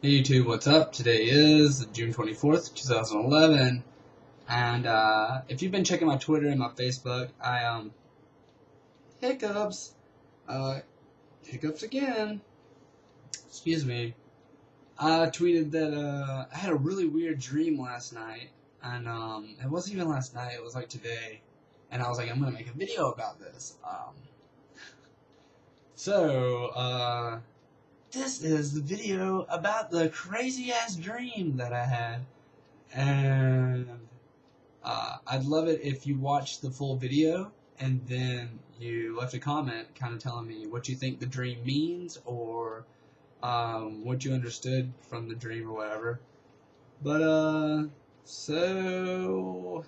Hey YouTube, what's up? Today is June 24th, 2011, and if you've been checking my Twitter and my Facebook, hiccups, uh, hiccups again, excuse me. I tweeted that, I had a really weird dream last night, and, it wasn't even last night, it was like today, and I was like, I'm gonna make a video about this. So, this is the video about the crazy ass dream that I had, and I'd love it if you watched the full video and then you left a comment kind of telling me what you think the dream means or what you understood from the dream or whatever. But, so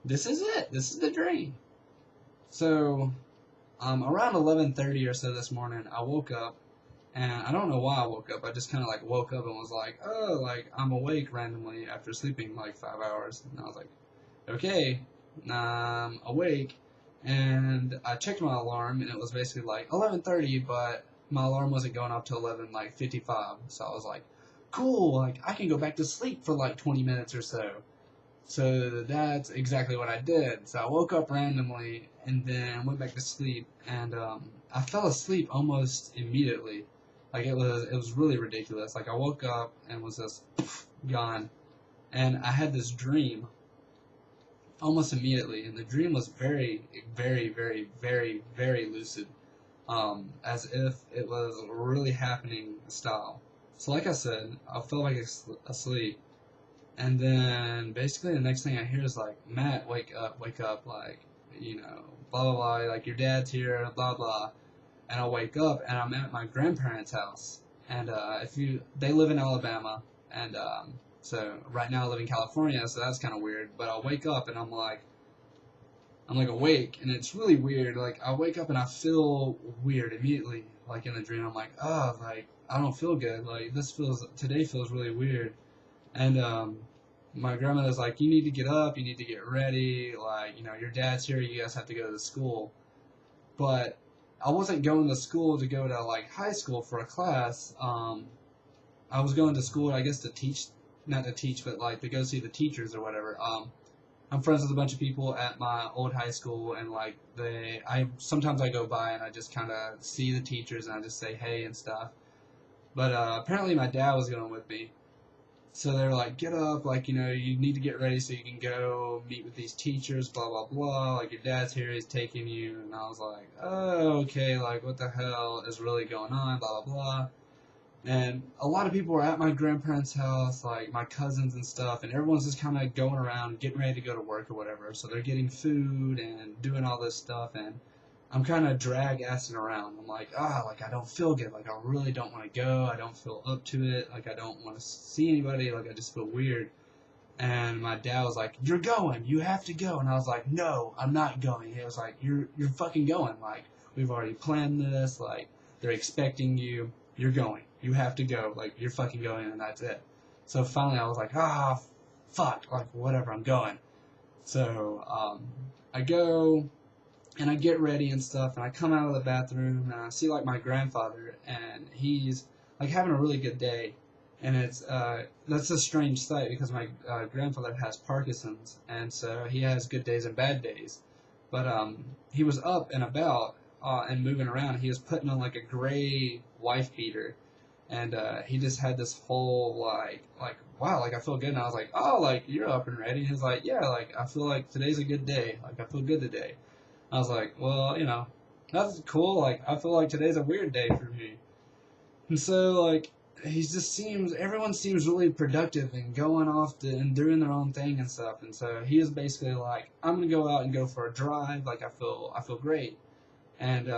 this is it. This is the dream. So, around 11:30 or so this morning, I woke up. And I don't know why I woke up. I just kind of like woke up and was like, oh, like I'm awake randomly after sleeping like 5 hours. And I was like, okay, I'm awake. And I checked my alarm and it was basically like 11:30, but my alarm wasn't going off till 11 like 55. So I was like, cool, like I can go back to sleep for like 20 minutes or so. So that's exactly what I did. So I woke up randomly and then went back to sleep, and I fell asleep almost immediately. Like it was really ridiculous. Like I woke up and was just gone, and I had this dream almost immediately, and the dream was very, very, very, very, very lucid, as if it was really happening style. So like I said, I felt like asleep. And then basically the next thing I hear is like, Matt, wake up, like, blah blah blah, like your dad's here, blah blah. And I wake up and I'm at my grandparents' house. And if you, they live in Alabama, and so right now I live in California, so that's kind of weird. But I wake up and I'm like awake, and it's really weird. Like I wake up and I feel weird immediately, like in the dream. I'm like, oh, like I don't feel good. Like today feels really weird. And my grandmother's like, you need to get up, you need to get ready, like, your dad's here, you guys have to go to the school. But I wasn't going to school to go to like high school for a class. I was going to school, I guess, to teach, not to teach, but like to go see the teachers or whatever. I'm friends with a bunch of people at my old high school, and like I sometimes I go by and I just kind of see the teachers and I just say hey and stuff. But apparently my dad was going with me. So they're like, get up, like, you need to get ready so you can go meet with these teachers, blah, blah, blah. Like, your dad's here, he's taking you. And I was like, oh, okay, like, what the hell is really going on, blah, blah, blah. And a lot of people were at my grandparents' house, like, my cousins and stuff, and everyone's just kind of going around, getting ready to go to work or whatever. So they're getting food and doing all this stuff, and I'm kind of drag-assing around. I'm like, like I don't feel good. Like I really don't want to go. I don't feel up to it. Like I don't want to see anybody. Like I just feel weird. And my dad was like, "You're going. You have to go." And I was like, "No, I'm not going." He was like, "You're fucking going. Like we've already planned this. Like they're expecting you. You're going. You have to go. Like you're fucking going, and that's it." So finally, I was like, fuck. Like whatever. I'm going. So I go and I get ready and stuff, and I come out of the bathroom, and I see like my grandfather, and he's like having a really good day, and it's that's a strange sight because my grandfather has Parkinson's, and so he has good days and bad days, but he was up and about and moving around. He was putting on like a gray wife beater, and he just had this whole like wow, like I feel good, and I was like, oh, like you're up and ready. And he was like, yeah, like I feel like today's a good day, like I feel good today. I was like, well, that's cool. Like, I feel like today's a weird day for me. And so, like, everyone seems really productive and going off and doing their own thing and stuff. And so he is basically like, I'm gonna go out and go for a drive. Like, I feel great. And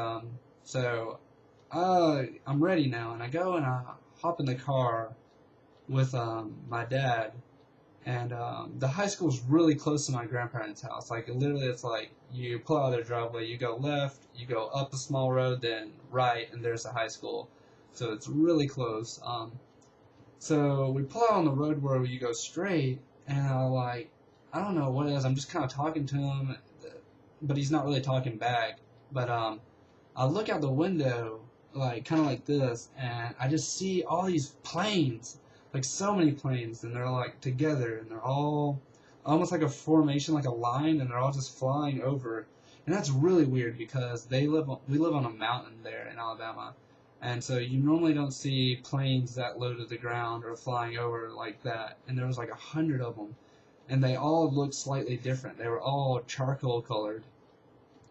so, I'm ready now. And I go and I hop in the car with my dad, and the high school is really close to my grandparents' house. Like literally, it's like you pull out of their driveway, you go left, you go up a small road, then right, and there's the high school. So it's really close. So we pull out on the road where you go straight, and I don't know what it is. I'm just kind of talking to him, but he's not really talking back. But I look out the window like kind of like this, and I just see all these planes, like so many planes, and they're like together, and they're all almost like a formation, like a line, and they're all just flying over. And that's really weird because we live on a mountain there in Alabama, and so you normally don't see planes that low to the ground or flying over like that. And there was like 100 of them, and they all looked slightly different. They were all charcoal colored,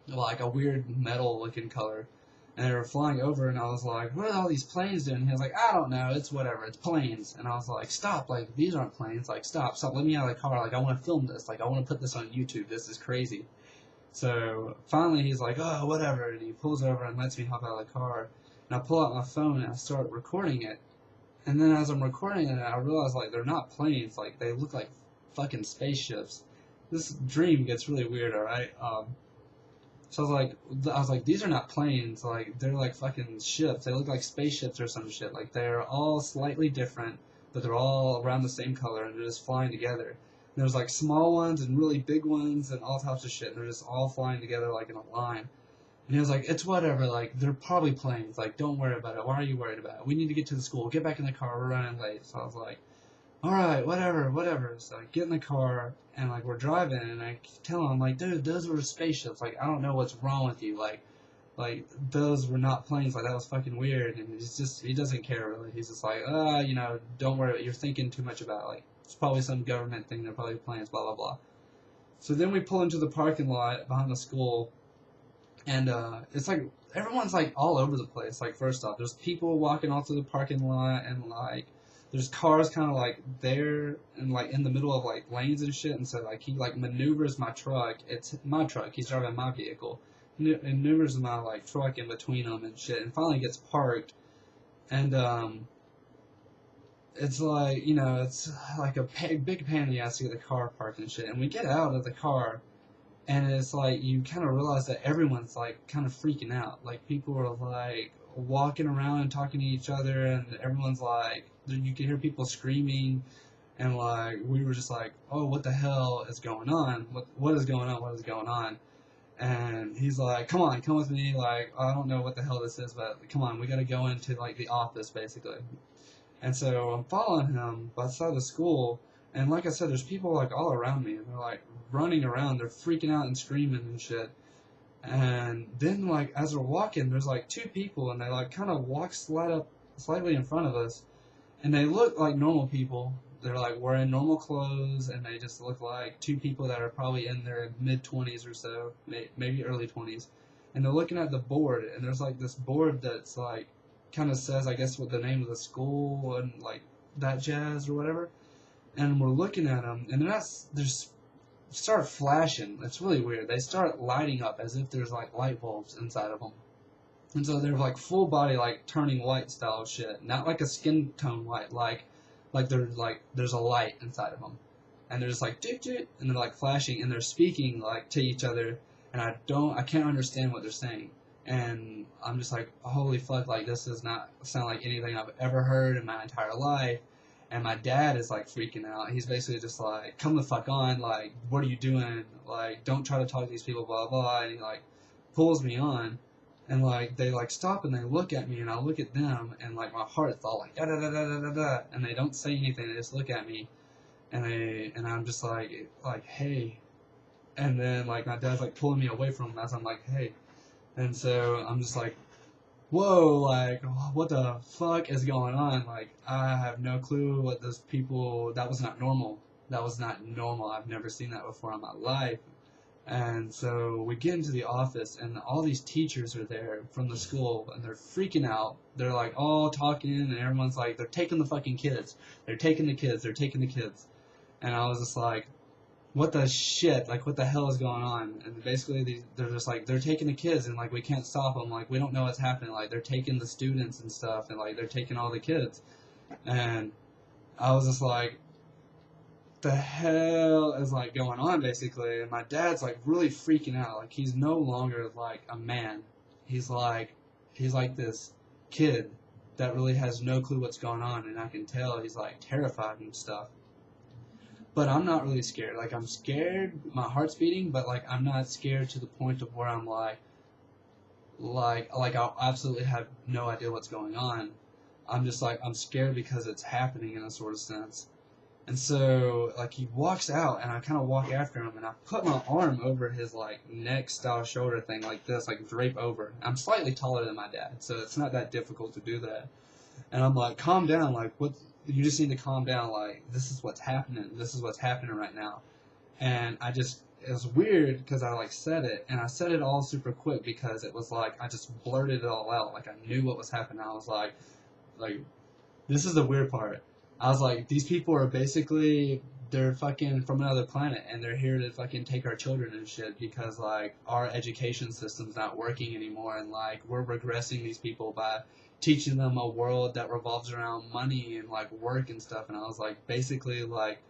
like a weird metal looking color. And they were flying over, and I was like, what are all these planes doing? And he was like, I don't know, it's whatever, it's planes. And I was like, stop, like, these aren't planes, like, stop, let me out of the car, like, I want to film this, like, I want to put this on YouTube, this is crazy. So, finally, he's like, oh, whatever, and he pulls over and lets me hop out of the car. And I pull out my phone, and I start recording it. And then as I'm recording it, I realize, like, they're not planes, like, they look like fucking spaceships. This dream gets really weird, alright? So I was like, these are not planes. Like, they're like fucking ships. They look like spaceships or some shit. Like, they're all slightly different, but they're all around the same color, and they're just flying together. And there's like small ones and really big ones and all types of shit. And they're just all flying together like in a line. And he was like, it's whatever. Like, they're probably planes. Like, don't worry about it. Why are you worried about it? We need to get to the school. Get back in the car. We're running late. So I was like, alright, whatever. So I get in the car, and, like, we're driving, and I tell him, like, dude, those were spaceships. Like, I don't know what's wrong with you. Like, those were not planes. Like, that was fucking weird. And he doesn't care, really. He's just like, don't worry. You're thinking too much about it. Like, it's probably some government thing. They're probably planes, blah, blah, blah. So then we pull into the parking lot behind the school, and, it's like, everyone's, like, all over the place. Like, first off, there's people walking all through the parking lot, and, like, there's cars kind of like there and like in the middle of like lanes and shit, and so like he like maneuvers my truck. It's my truck. He's driving my vehicle. He maneuvers my like truck in between them and shit, and finally gets parked. And it's like it's like a big pain in the ass to get the car parked and shit. And we get out of the car, and it's like you kind of realize that everyone's like kind of freaking out. Like people are like walking around and talking to each other, and everyone's like, you can hear people screaming, and like we were just like, oh, what the hell is going on? What is going on? What is going on? And he's like, come on, come with me. Like, I don't know what the hell this is, but come on, we gotta go into like the office basically. And so I'm following him by the side of the school, and like I said, there's people like all around me, and they're like running around, they're freaking out and screaming and shit. And then like as we're walking, there's like two people, and they like kind of walk slightly in front of us, and they look like normal people. They're like wearing normal clothes, and they just look like two people that are probably in their mid-20s or so, maybe early 20s. And they're looking at the board, and there's like this board that's like kind of says, I guess, what the name of the school and like that jazz or whatever. And we're looking at them, and there's start flashing. It's really weird. They start lighting up as if there's like light bulbs inside of them. And so they're like full body, like turning white style shit, not like a skin tone white, like they're like there's a light inside of them, and they're just like doot doot, and they're like flashing, and they're speaking like to each other, and I can't understand what they're saying, and I'm just like, holy fuck, like this does not sound like anything I've ever heard in my entire life. And my dad is like freaking out. He's basically just like, come the fuck on, like what are you doing? Like don't try to talk to these people, blah blah. And he like pulls me on. And like they like stop and they look at me, and I look at them, and like my heart's all like da da da da da da da, and they don't say anything. They just look at me, and I'm just like hey, and then like my dad's like pulling me away from him as I'm like hey, and so I'm just like, whoa, like what the fuck is going on? Like I have no clue what those people. That was not normal. That was not normal. I've never seen that before in my life. And so we get into the office, and all these teachers are there from the school, and they're freaking out. They're like all talking, and everyone's like, they're taking the fucking kids. They're taking the kids. They're taking the kids. And I was just like, what the shit? Like, what the hell is going on? And basically, they're just like, they're taking the kids, and like, we can't stop them. Like, we don't know what's happening. Like, they're taking the students and stuff, and like, they're taking all the kids. And I was just like, the hell is like going on basically? And my dad's like really freaking out. Like he's no longer like a man. He's like this kid that really has no clue what's going on, and I can tell he's like terrified and stuff. But I'm not really scared. Like I'm scared, my heart's beating, but like I'm not scared to the point of where I'm like, like I absolutely have no idea what's going on. I'm just like, I'm scared because it's happening in a sort of sense. And so, like, he walks out, and I kind of walk after him, and I put my arm over his, like, neck-style shoulder thing like this, like, drape over. I'm slightly taller than my dad, so it's not that difficult to do that. And I'm like, calm down, like, what, you just need to calm down, like, this is what's happening. This is what's happening right now. And it was weird because I, like, said it, and I said it all super quick because it was like, I just blurted it all out. Like, I knew what was happening. I was like, this is the weird part. I was like, these people are basically, they're fucking from another planet, and they're here to fucking take our children and shit because, like, our education system's not working anymore, and, like, we're regressing these people by teaching them a world that revolves around money and, like, work and stuff. And I was like, basically, like,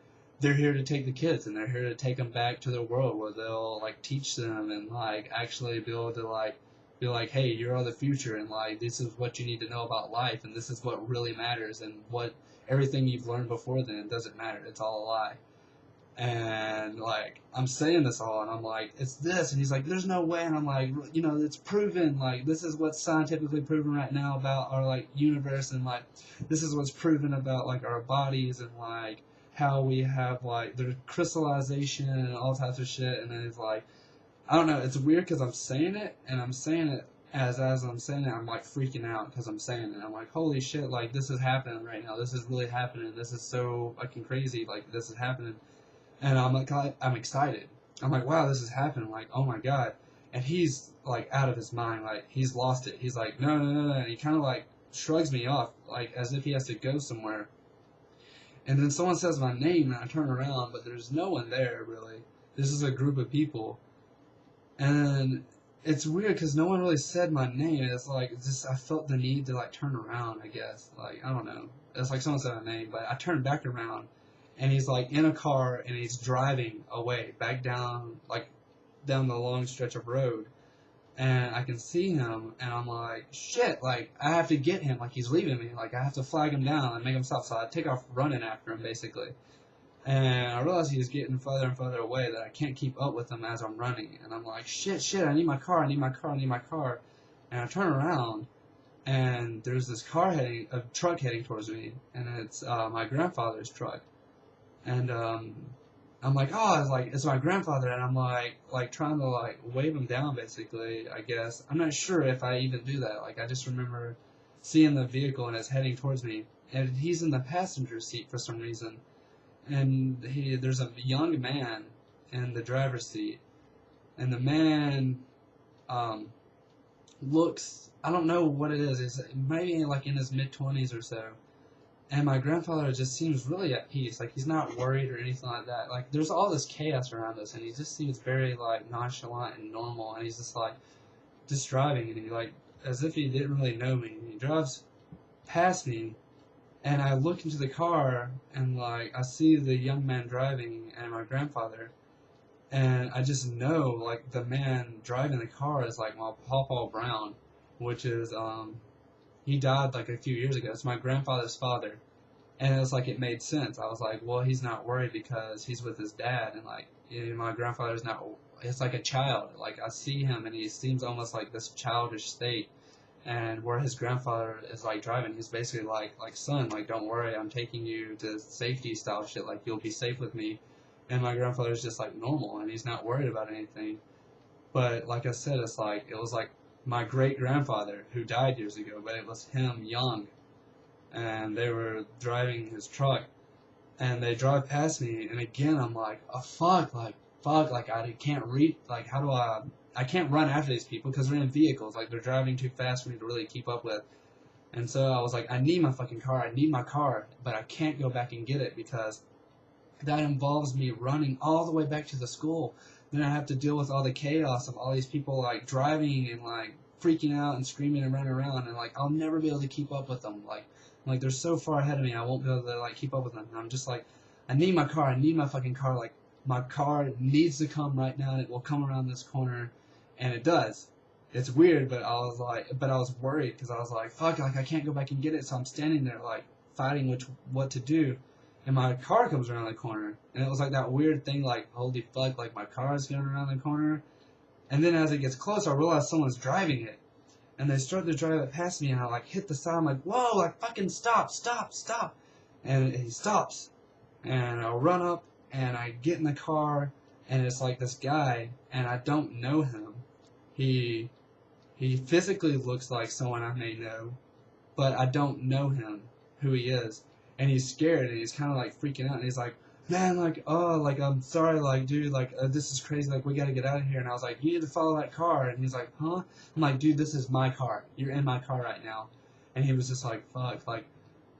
they're here to take the kids, and they're here to take them back to their world where they'll, like, teach them and, like, actually be able to, like, be like, hey, you're the future, and, like, this is what you need to know about life, and this is what really matters, and what everything you've learned before then doesn't matter. It's all a lie. And, like, I'm saying this all, and I'm like, it's this. And he's like, there's no way. And I'm like, you know, it's proven. Like, this is what's scientifically proven right now about our, like, universe. And, like, this is what's proven about, like, our bodies and, like, how we have, like, the crystallization and all types of shit. And then he's like, I don't know. It's weird because I'm saying it, and I'm saying it as I'm saying it, I'm like freaking out because I'm saying it. I'm like, holy shit, like this is happening right now. This is really happening. This is so fucking crazy. Like this is happening, and I'm like, I'm excited. I'm like, wow, this is happening. Like, oh my god. And he's like out of his mind. Like he's lost it. He's like, no, no, no, no. And he kind of like shrugs me off, like as if he has to go somewhere. And then someone says my name, and I turn around, but there's no one there really. This is a group of people. And it's weird because no one really said my name. It's like, just I felt the need to like turn around, I guess. Like, I don't know. It's like someone said my name, but I turned back around, and he's like in a car, and he's driving away, back down, like down the long stretch of road. And I can see him, and I'm like, shit, like, I have to get him. Like, he's leaving me. Like, I have to flag him down and make him stop. So I take off running after him, basically. And I realized he was getting further and further away, that I can't keep up with him as I'm running. And I'm like, shit, I need my car, I need my car, I need my car. And I turn around, and there's this a truck heading towards me, and it's my grandfather's truck. And I'm like, oh, it's my grandfather, and I'm like trying to like wave him down, basically, I guess. I'm not sure if I even do that. Like, I just remember seeing the vehicle, and it's heading towards me, and he's in the passenger seat for some reason. And there's a young man in the driver's seat, and the man looks, I don't know what it is, it's maybe like in his mid-20s or so, and my grandfather just seems really at peace, like he's not worried or anything like that. Like, there's all this chaos around us, and he just seems very like nonchalant and normal, and he's just like just driving, and he like as if he didn't really know me, and he drives past me. And I look into the car, and, like, I see the young man driving and my grandfather. And I just know, like, the man driving the car is, like, my Pawpaw Brown, which is, he died, like, a few years ago. It's my grandfather's father. And it was, like, it made sense. I was like, well, he's not worried because he's with his dad. And, like, my grandfather's not, it's like a child. Like, I see him, and he seems almost like this childish state. And where his grandfather is like driving, he's basically like son, like don't worry, I'm taking you to safety style shit, like you'll be safe with me. And my grandfather's just like normal, and he's not worried about anything. But like I said, it was like my great grandfather who died years ago, but it was him young, and they were driving his truck, and they drive past me, and again I'm like, oh fuck, like I can't read, like how do I can't run after these people because they're in vehicles. Like, they're driving too fast for me to really keep up with. And so I was like, I need my fucking car. I need my car. But I can't go back and get it because that involves me running all the way back to the school. Then I have to deal with all the chaos of all these people, like, driving and, like, freaking out and screaming and running around. And, like, I'll never be able to keep up with them. Like they're so far ahead of me, I won't be able to, like, keep up with them. And I'm just like, I need my car. I need my fucking car. Like, my car needs to come right now, and it will come around this corner. And it does. It's weird, but I was worried because I was like, fuck, like I can't go back and get it. So I'm standing there like fighting what to do. And my car comes around the corner. And it was like that weird thing, like, holy fuck, like my car is going around the corner. And then as it gets closer, I realize someone's driving it. and they start to drive it past me, and I like hit the side. I'm like, whoa, like fucking stop, and he stops, and I run up, and I get in the car, and it's like this guy, and I don't know him. He physically looks like someone I may know, but I don't know him, who he is, and he's scared, and he's kind of like freaking out, and he's like, man, like, oh, like, I'm sorry, like, dude, like, this is crazy, like, we gotta get out of here. And I was like, you need to follow that car. And he's like, huh? I'm like, dude, this is my car. You're in my car right now. And he was just like, fuck, like,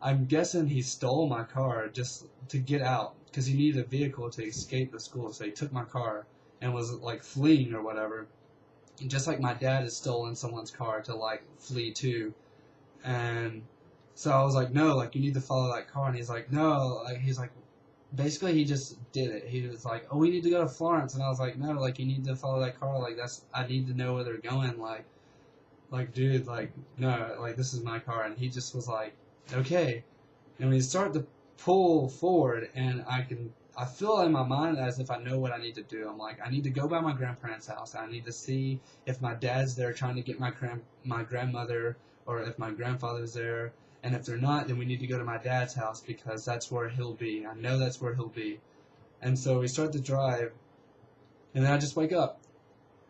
I'm guessing he stole my car just to get out, because he needed a vehicle to escape the school. So he took my car and was like fleeing or whatever. And just like my dad has stolen someone's car to like flee too. And so I was like, no, like, you need to follow that car. And he's like, no, like, he's like, basically he just did it. He was like, oh, we need to go to Florence. And I was like, no, like, you need to follow that car. Like, I need to know where they're going. Like, dude, like, no, like, this is my car. And he just was like, okay. And we start to pull forward, and I feel in my mind as if I know what I need to do. I'm like, I need to go by my grandparents' house. I need to see if my dad's there trying to get my grandmother, or if my grandfather's there. And if they're not, then we need to go to my dad's house, because that's where he'll be. I know that's where he'll be. And so we start to drive, and then I just wake up.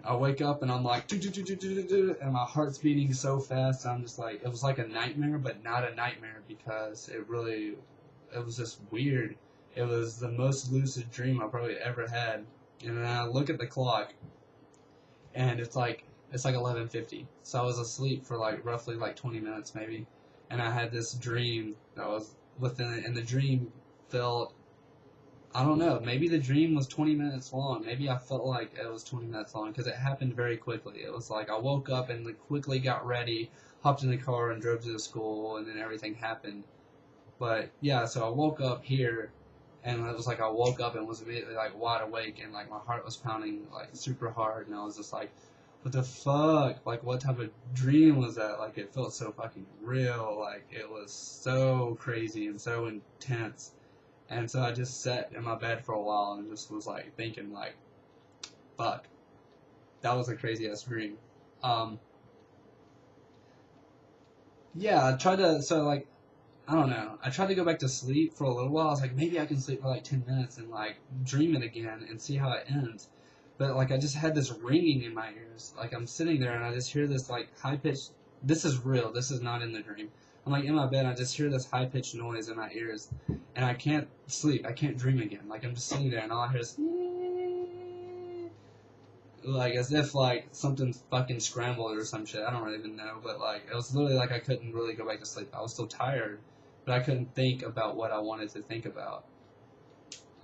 I wake up, and I'm like, and my heart's beating so fast. I'm just like, it was like a nightmare, but not a nightmare, because it was just weird. It was the most lucid dream I probably ever had. And then I look at the clock, and it's like 11:50. So I was asleep for like roughly like 20 minutes maybe. And I had this dream that was within it, and the dream felt, I don't know, maybe the dream was 20 minutes long. Maybe I felt like it was 20 minutes long, because it happened very quickly. It was like I woke up and like quickly got ready, hopped in the car, and drove to the school, and then everything happened. But yeah, so I woke up here, and it was like I woke up and was immediately like wide awake, and like my heart was pounding like super hard, and I was just like, what the fuck? Like, what type of dream was that? Like, it felt so fucking real. Like, it was so crazy and so intense. And so I just sat in my bed for a while and just was like thinking like, fuck, that was a crazy ass dream. Yeah, I tried to, so like, I don't know, I tried to go back to sleep for a little while. I was like, maybe I can sleep for like 10 minutes and like dream it again and see how it ends. But like, I just had this ringing in my ears. Like, I'm sitting there and I just hear this like high pitched, this is real, this is not in the dream. I'm like in my bed, and I just hear this high pitched noise in my ears, and I can't sleep, I can't dream again. Like, I'm just sitting there, and all I hear is like as if like something fucking scrambled or some shit. I don't even know, but like it was literally like I couldn't really go back to sleep. I was still tired, but I couldn't think about what I wanted to think about.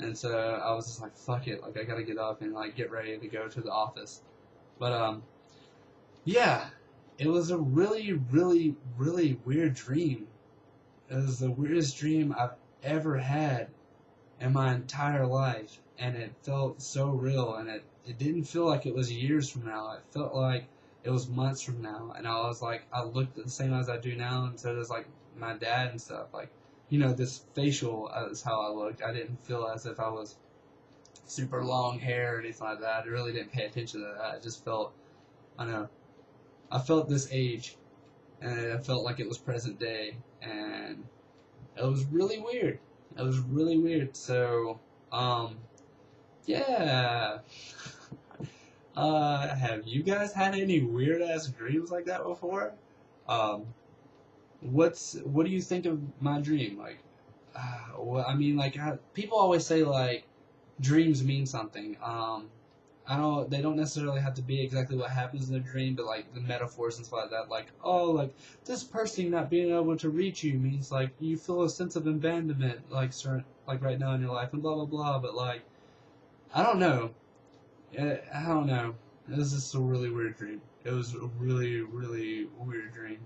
And so I was just like, fuck it, like I gotta get up and like get ready to go to the office. But yeah, it was a really, really, really weird dream. It was the weirdest dream I've ever had in my entire life, and it felt so real, and it didn't feel like it was years from now. It felt like it was months from now, and I was like, I looked the same as I do now, and so does like my dad and stuff. Like, you know, this facial is how I looked. I didn't feel as if I was super long hair or anything like that. I really didn't pay attention to that. I just felt, I don't know, I felt this age, and I felt like it was present day, and it was really weird. It was really weird. So, yeah. Have you guys had any weird ass dreams like that before? Um, what do you think of my dream? Like, well, I mean, like, people always say like dreams mean something. They don't necessarily have to be exactly what happens in a dream, but like the metaphors and stuff like that, like, oh, like this person not being able to reach you means like you feel a sense of abandonment, like certain, like right now in your life, and blah blah blah. But like, I don't know. I don't know. It was just a really weird dream. It was a really, really weird dream.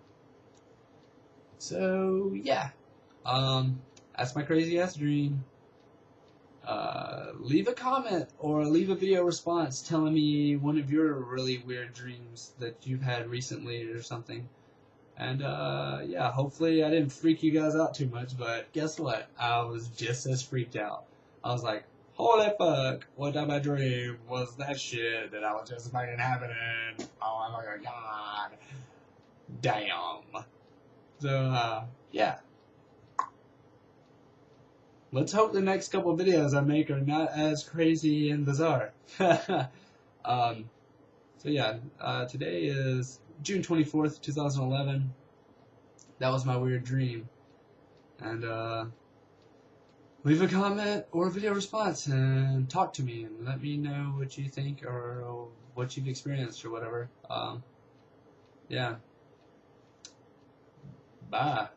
So yeah, that's my crazy ass dream. Leave a comment or leave a video response telling me one of your really weird dreams that you've had recently or something. And yeah, hopefully I didn't freak you guys out too much, but guess what? I was just as freaked out. I was like, holy fuck, what type of dream was that shit that I was just fucking happening? Oh my god. Damn. So, yeah. Let's hope the next couple videos I make are not as crazy and bizarre. So yeah, today is June 24th, 2011. That was my weird dream. And, leave a comment or a video response and talk to me and let me know what you think or what you've experienced or whatever. Yeah. Bye.